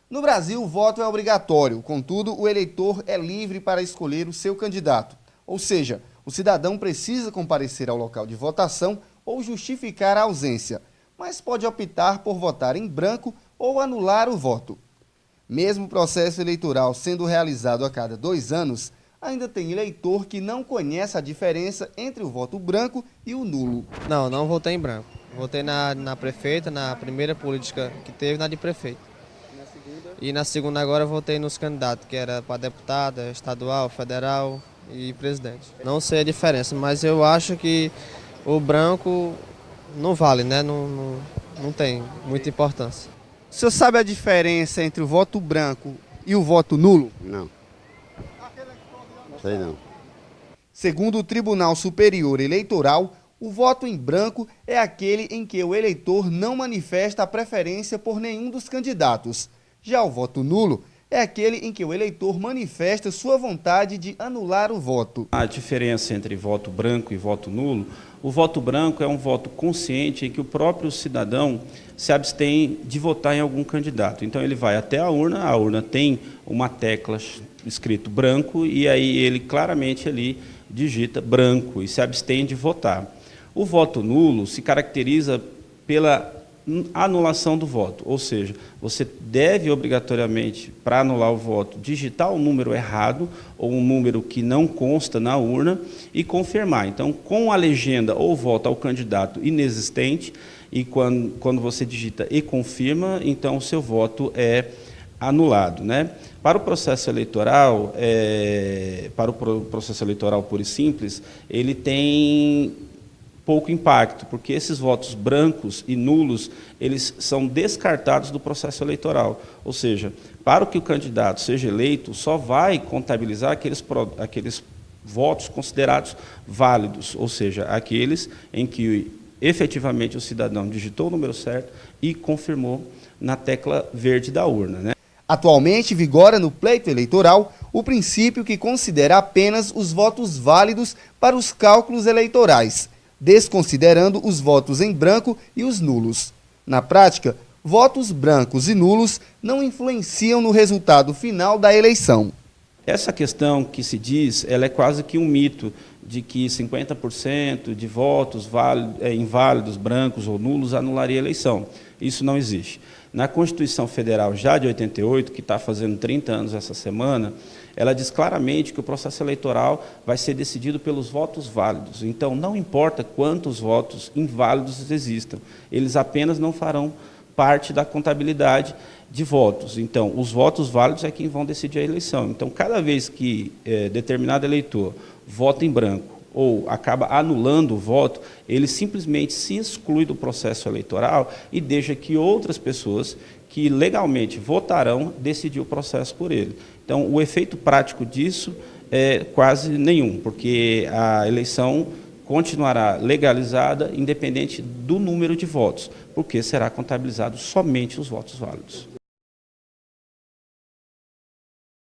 No Brasil, o voto é obrigatório, contudo, o eleitor é livre para escolher o seu candidato. Ou seja, o cidadão precisa comparecer ao local de votação ou justificar a ausência, mas pode optar por votar em branco ou anular o voto. Mesmo o processo eleitoral sendo realizado a cada 2 anos, ainda tem eleitor que não conhece a diferença entre o voto branco e o nulo. Não votei em branco. Votei na prefeita, na primeira política que teve, na de prefeito. E na segunda agora eu votei nos candidatos, que era para deputada, estadual, federal e presidente. Não sei a diferença, mas eu acho que o branco não vale, né? Não tem muita importância. O senhor sabe a diferença entre o voto branco e o voto nulo? Não. Sei não. Segundo o Tribunal Superior Eleitoral, o voto em branco é aquele em que o eleitor não manifesta a preferência por nenhum dos candidatos. Já o voto nulo é aquele em que o eleitor manifesta sua vontade de anular o voto. A diferença entre voto branco e voto nulo, o voto branco é um voto consciente em que o próprio cidadão se abstém de votar em algum candidato. Então ele vai até a urna tem uma tecla escrito branco e aí ele claramente ali digita branco e se abstém de votar. O voto nulo se caracteriza pela anulação do voto, ou seja, você deve obrigatoriamente, para anular o voto, digitar o número errado ou um número que não consta na urna e confirmar. Então, com a legenda ou voto ao candidato inexistente, e quando você digita e confirma, então o seu voto é anulado, né? Para o processo eleitoral, puro e simples, ele tem pouco impacto, porque esses votos brancos e nulos, eles são descartados do processo eleitoral. Ou seja, para que o candidato seja eleito, só vai contabilizar aqueles votos considerados válidos, ou seja, aqueles em que efetivamente o cidadão digitou o número certo e confirmou na tecla verde da urna, né? Atualmente vigora no pleito eleitoral o princípio que considera apenas os votos válidos para os cálculos eleitorais, desconsiderando os votos em branco e os nulos. Na prática, votos brancos e nulos não influenciam no resultado final da eleição. Essa questão que se diz, ela é quase que um mito, de que 50% de votos inválidos, brancos ou nulos, anularia a eleição. Isso não existe. Na Constituição Federal, já de 88, que está fazendo 30 anos essa semana, ela diz claramente que o processo eleitoral vai ser decidido pelos votos válidos. Então, não importa quantos votos inválidos existam, eles apenas não farão parte da contabilidade de votos. Então, os votos válidos é quem vão decidir a eleição. Então, cada vez que determinado eleitor vota em branco ou acaba anulando o voto, ele simplesmente se exclui do processo eleitoral e deixa que outras pessoas que legalmente votarão decidir o processo por ele. Então, o efeito prático disso é quase nenhum, porque a eleição continuará legalizada independente do número de votos, porque será contabilizado somente os votos válidos.